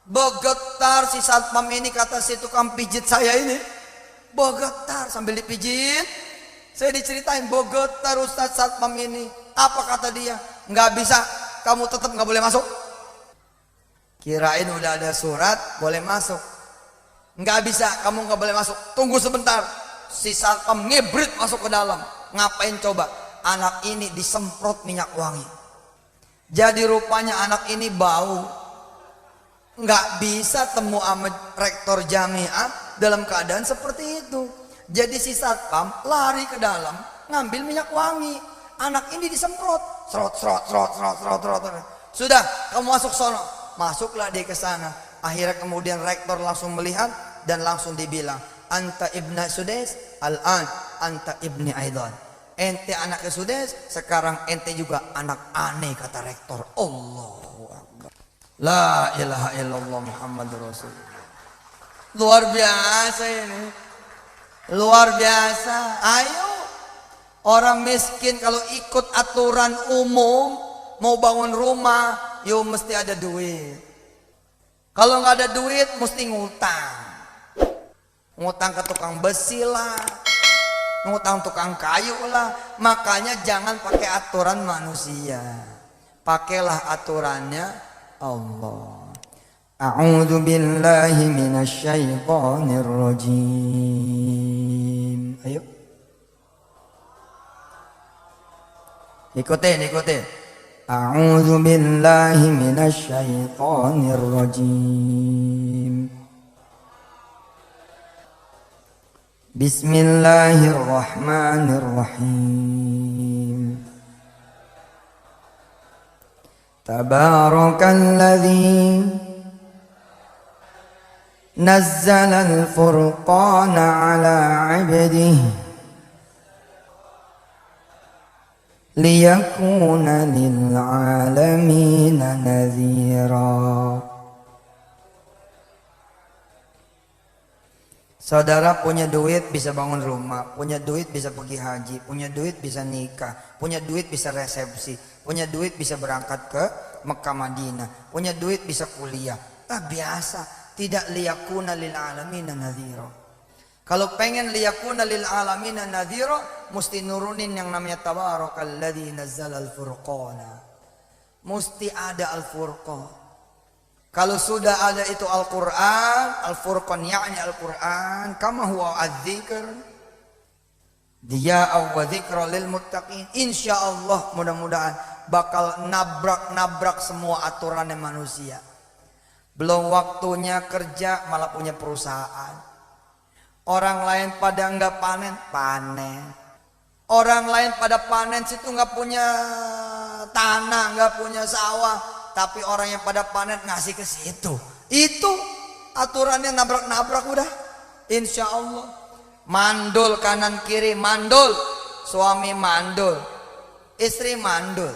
Bergetar si satpam ini, kata si tukang pijit saya ini. Bergetar sambil dipijit. Saya diceritain, bergetar Ustadz satpam ini. Apa kata dia? Nggak bisa, kamu tetap nggak boleh masuk. Kirain udah ada surat, boleh masuk. Nggak bisa, kamu nggak boleh masuk. Tunggu sebentar. Si satpam ngebrit masuk ke dalam. Ngapain coba? Anak ini disemprot minyak wangi. Jadi rupanya anak ini bau. Nggak bisa temu sama rektor jamiah dalam keadaan seperti itu. Jadi si satpam lari ke dalam ngambil minyak wangi. Anak ini disemprot, serot. Sudah, kamu masuk sono. Masuklah dia ke sana. Akhirnya kemudian rektor langsung melihat dan langsung dibilang, anta ibna Sudais, al-an anta ibni Aidan. Ente anaknya Sudais, sekarang ente juga anak aneh, kata rektor. Allahu Akbar. La ilaha illallah Muhammadur Rasul. Luar biasa ini. Luar biasa. Ayo. Orang miskin kalau ikut aturan umum, mau bangun rumah, yo mesti ada duit. Kalau nggak ada duit, mesti ngutang. Ngutang ke tukang besi lah, ngutang tukang kayu lah. Makanya jangan pakai aturan manusia, pakailah aturannya Allah. A'udzu billahi minasyaitonir rajim. Ayo, ikutin. A'udzu billahi minasyaitonir rajim. Bismillahirrahmanirrahim. Tabarakalladzi nazzala al-furqana 'ala 'abdihi liyakuna lil'alamin nadhira. Saudara punya duit bisa bangun rumah, punya duit bisa pergi haji, punya duit bisa nikah, punya duit bisa resepsi, punya duit bisa berangkat ke Mekah Madinah, punya duit bisa kuliah. Biasa, tidak liyakuna lil'alamin nadhira. Kalau pengen liyakuna lil alamin nadhira, mesti nurunin yang namanya tabarakalladzi nazzala al-furqana. Mesti ada al-furqan. Kalau sudah ada itu Al-Qur'an, al-furqan yakni Al-Qur'an, kama huwa adz-dzikr, dia wa dzikra lil muttaqin. Insyaallah mudah-mudahan bakal nabrak semua aturannya manusia. Belum waktunya kerja malah punya perusahaan. Orang lain pada nggak panen. Orang lain pada panen situ nggak punya tanah, nggak punya sawah, tapi orang yang pada panen ngasih ke situ. Itu aturannya nabrak udah. Insya Allah. Mandul kanan kiri, mandul. Suami mandul, istri mandul.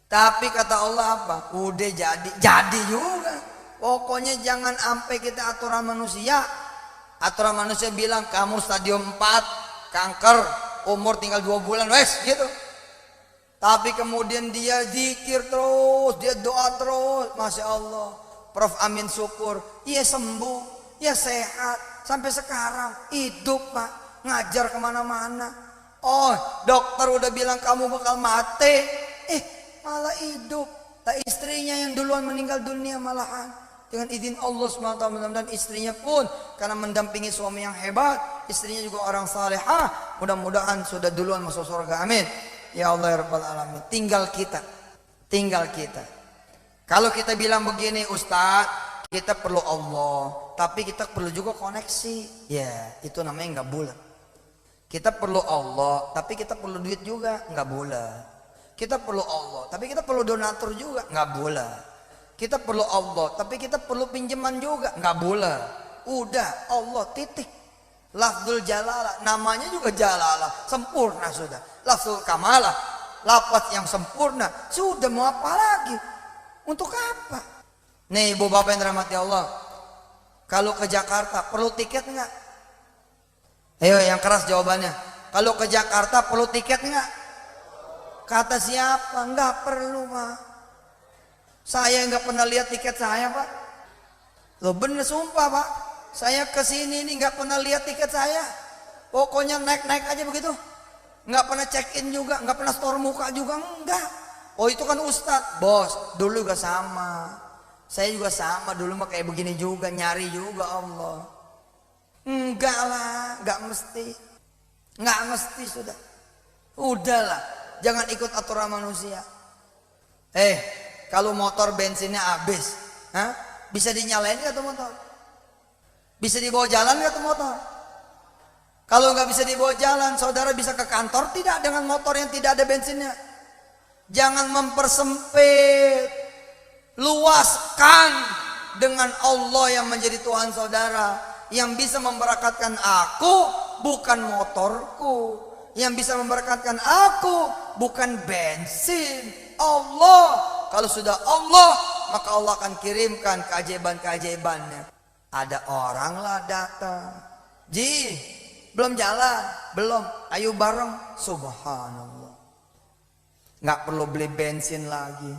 Tapi kata Allah apa? Udah jadi juga. Pokoknya jangan sampai kita aturan manusia. Aturan manusia bilang kamu stadium 4 kanker, umur tinggal 2 bulan wes gitu. Tapi kemudian dia zikir terus, dia doa terus, Masya Allah. Prof Amin syukur, ia sembuh, ia sehat sampai sekarang, hidup Pak, ngajar kemana-mana. Oh, dokter udah bilang kamu bakal mati, malah hidup. Tak istrinya yang duluan meninggal dunia malahan. Dengan izin Allah SWT, mudah-mudahan istrinya pun karena mendampingi suami yang hebat, istrinya juga orang salehah, mudah-mudahan sudah duluan masuk surga, amin ya Allah ya Rabbal Alamin. Tinggal kita. Kalau kita bilang begini, Ustadz, kita perlu Allah, tapi kita perlu juga koneksi, ya itu namanya nggak bulat. Kita perlu Allah, tapi kita perlu duit juga, nggak bulat. Kita perlu Allah, tapi kita perlu donatur juga, nggak bulat. Kita perlu Allah, tapi kita perlu pinjaman juga, nggak boleh. Udah Allah titik. Lafzul jalalah, namanya juga jalalah, sempurna sudah. Lafzul kamalah, lafaz yang sempurna, sudah mau apa lagi? Untuk apa? Nih ibu bapak yang dirahmati Allah, kalau ke Jakarta perlu tiket nggak? Ayo yang keras jawabannya. Kalau ke Jakarta perlu tiket nggak? Kata siapa? Nggak perlu Pak. Saya nggak pernah lihat tiket saya Pak. Loh bener sumpah Pak. Saya kesini ini nggak pernah lihat tiket saya. Pokoknya naik aja begitu. Nggak pernah check in juga, nggak pernah store muka juga, enggak. Oh itu kan Ustadz, bos. Dulu juga sama. Saya juga sama dulu mah kayak begini juga, nyari juga Allah. Enggak lah, nggak mesti sudah. Udahlah, jangan ikut aturan manusia. Kalau motor bensinnya habis, bisa dinyalain nggak tuh motor? Bisa dibawa jalan nggak tuh motor? Kalau nggak bisa dibawa jalan, saudara bisa ke kantor tidak dengan motor yang tidak ada bensinnya? Jangan mempersempit, luaskan dengan Allah yang menjadi Tuhan saudara. Yang bisa memberkatkan aku bukan motorku, yang bisa memberkatkan aku bukan bensin, Allah. Kalau sudah Allah, maka Allah akan kirimkan keajaiban-keajaibannya. Ada orang lah datang, Ji, belum jalan, belum, ayo bareng. Subhanallah. Nggak perlu beli bensin lagi,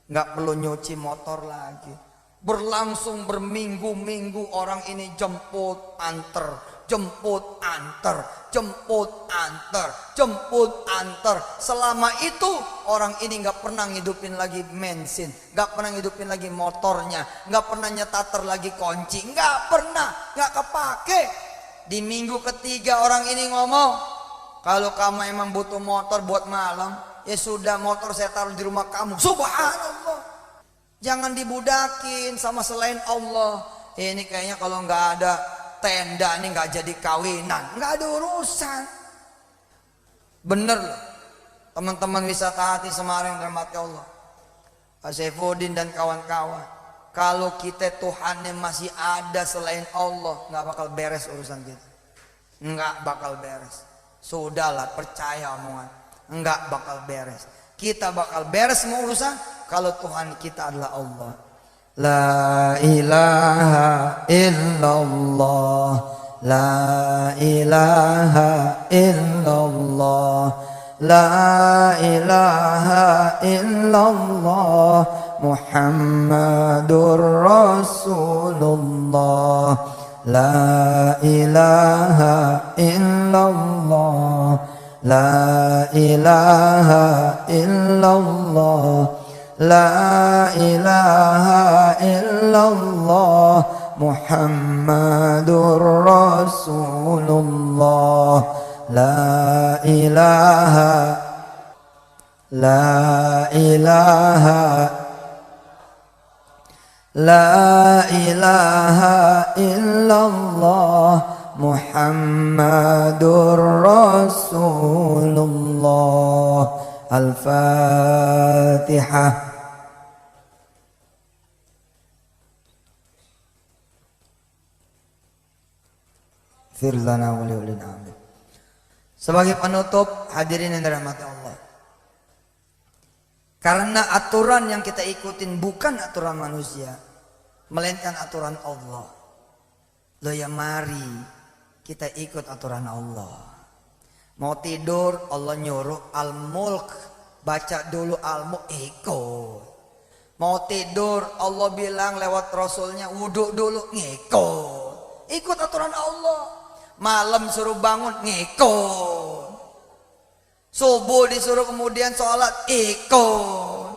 nggak perlu nyuci motor lagi. Berlangsung berminggu-minggu orang ini jemput antar, jemput antar, jemput antar, jemput antar. Selama itu orang ini nggak pernah ngidupin lagi bensin, nggak pernah ngidupin lagi motornya, nggak pernah nyetater lagi kunci, nggak pernah, nggak kepake. Di minggu ketiga orang ini ngomong, kalau kamu emang butuh motor buat malam, ya sudah, motor saya taruh di rumah kamu. Subhanallah. Jangan dibudakin sama selain Allah. Ini kayaknya kalau nggak ada tenda ini nggak jadi kawinan, nggak ada urusan. Bener loh, teman-teman wisata hati Semarang dirahmati Allah, Pak Saifuddin dan kawan-kawan. Kalau kita Tuhannya masih ada selain Allah, nggak bakal beres urusan kita. Nggak bakal beres. Sudahlah, percaya omongan. Nggak bakal beres. Kita bakal beres semua urusan kalau Tuhan kita adalah Allah. La ilaha illallah, la ilaha illallah, la ilaha illallah, Muhammadur Rasulullah, la ilaha illallah, la ilaha illallah, la ilaha illallah, Muhammadur Rasulullah, la ilaha, la ilaha, la ilaha illallah, Muhammadur Rasulullah. Al-Fatihah. Fir lana wa li walidina amin. Sebagai penutup, hadirin yang dirahmati Allah, karena aturan yang kita ikutin bukan aturan manusia, melainkan aturan Allah. Loh ya, mari kita ikut aturan Allah. Mau tidur Allah nyuruh Al-Mulk, baca dulu Al-Mulk, ikut. Mau tidur Allah bilang lewat Rasulnya wudhu dulu, ngikut. Ikut aturan Allah. Malam suruh bangun, ngikut. Subuh disuruh kemudian sholat, ikut.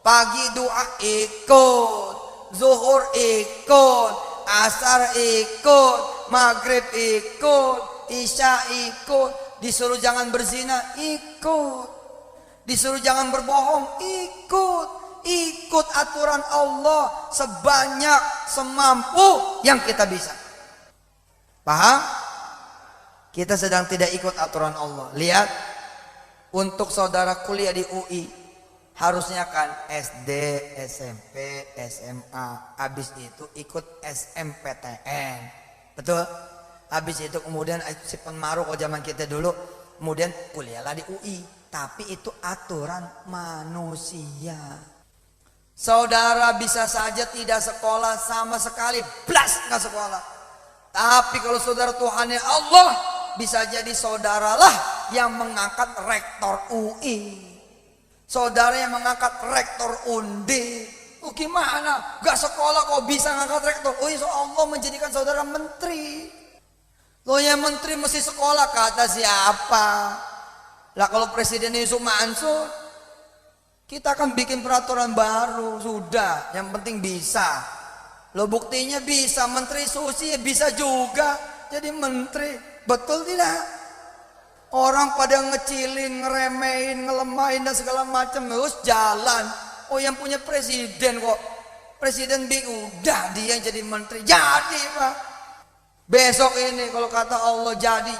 Pagi doa, ikut. Zuhur ikut. Asar ikut. Maghrib ikut. Isya ikut. Disuruh jangan berzina, ikut. Disuruh jangan berbohong, ikut. Ikut aturan Allah sebanyak semampu yang kita bisa. Paham? Kita sedang tidak ikut aturan Allah. Lihat, untuk saudara kuliah di UI harusnya kan SD, SMP, SMA. Habis itu ikut SMPTN. Betul? Habis itu kemudian si penmaruh kalau zaman kita dulu, kemudian kuliahlah di UI. Tapi itu aturan manusia. Saudara bisa saja tidak sekolah sama sekali, blas nggak sekolah. Tapi kalau saudara Tuhannya Allah, bisa jadi saudaralah yang mengangkat rektor UI. Saudara yang mengangkat rektor Undi. Gimana? Gak sekolah kok bisa ngangkat rektor UI? So Allah menjadikan saudara menteri. Loh ya, menteri mesti sekolah, kata siapa? Lah kalau Presiden Yusuf Mansur, kita akan bikin peraturan baru. Sudah, yang penting bisa. Loh buktinya bisa. Menteri Susi bisa juga jadi menteri. Betul tidak? Orang pada ngecilin, ngeremehin, ngelemahin dan segala macam, terus jalan. Oh yang punya presiden kok, presiden udah dia yang jadi menteri, jadi Pak. Besok ini kalau kata Allah jadi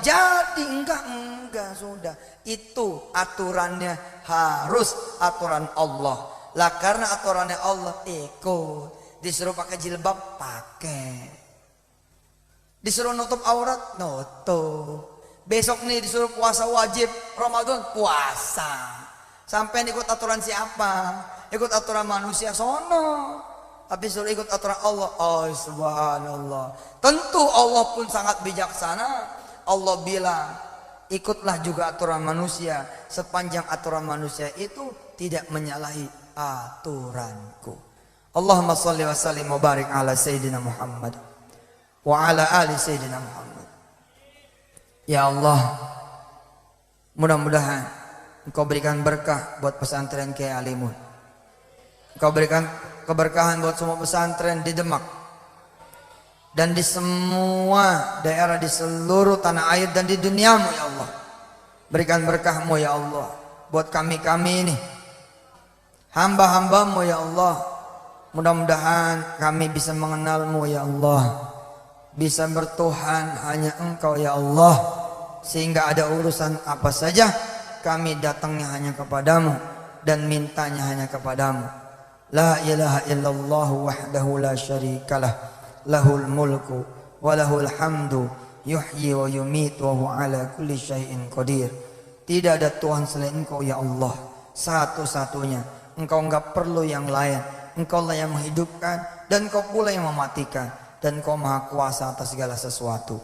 enggak sudah. Itu aturannya harus aturan Allah. Lah karena aturannya Allah ikut. Disuruh pakai jilbab pakai. Disuruh nutup aurat nutup. Besok nih disuruh puasa wajib Ramadan puasa. Sampai ikut aturan siapa? Ikut aturan manusia sono. Tapi suruh ikut aturan Allah. Oh subhanallah. Tentu Allah pun sangat bijaksana. Allah bilang ikutlah juga aturan manusia. Sepanjang aturan manusia itu tidak menyalahi aturanku. Allahumma salli wa sallim wa barik ala Sayyidina Muhammad wa ala ali Sayyidina Muhammad. Ya Allah, mudah-mudahan Engkau berikan berkah buat pesantren Kiai Alimun. Engkau berikan keberkahan buat semua pesantren di Demak dan di semua daerah di seluruh tanah air dan di duniamu ya Allah. Berikan berkahmu ya Allah buat kami-kami ini, hamba-hambamu ya Allah. Mudah-mudahan kami bisa mengenalmu ya Allah, bisa bertuhan hanya Engkau ya Allah, sehingga ada urusan apa saja kami datangnya hanya kepadamu dan mintanya hanya kepadamu. La ilaha illallah wahdahu la syarikalah, lahul mulku wa lahul hamdu, yuhyi wa yumitu wa huwa ala kulli syai'in qadir. Tidak ada Tuhan selain Engkau ya Allah, satu-satunya. Engkau enggak perlu yang lain. Engkau lah yang menghidupkan dan Engkau pula yang mematikan, dan Engkau maha kuasa atas segala sesuatu.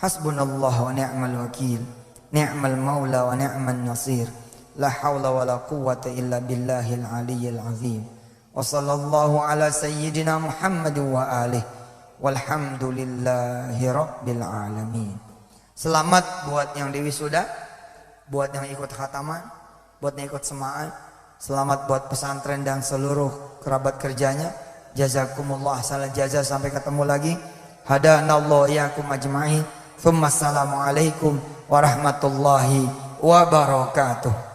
Hasbunallah wa ni'mal wakil, ni'mal maula wa ni'man nasir. La hawla wa la quwwata illa billahil aliyyil azim. Wa sallallahu ala sayyidina Muhammad wa alihi walhamdulillahi rabbil alamin. Selamat buat yang di wisuda, buat yang ikut khataman, buat yang ikut semaan. Selamat buat pesantren dan seluruh kerabat kerjanya. Jazakumullah ahsanal jazaa. Sampai ketemu lagi. Hadanallahu iyyakum ajma'in. Tsumma assalamu alaikum warahmatullahi wabarakatuh.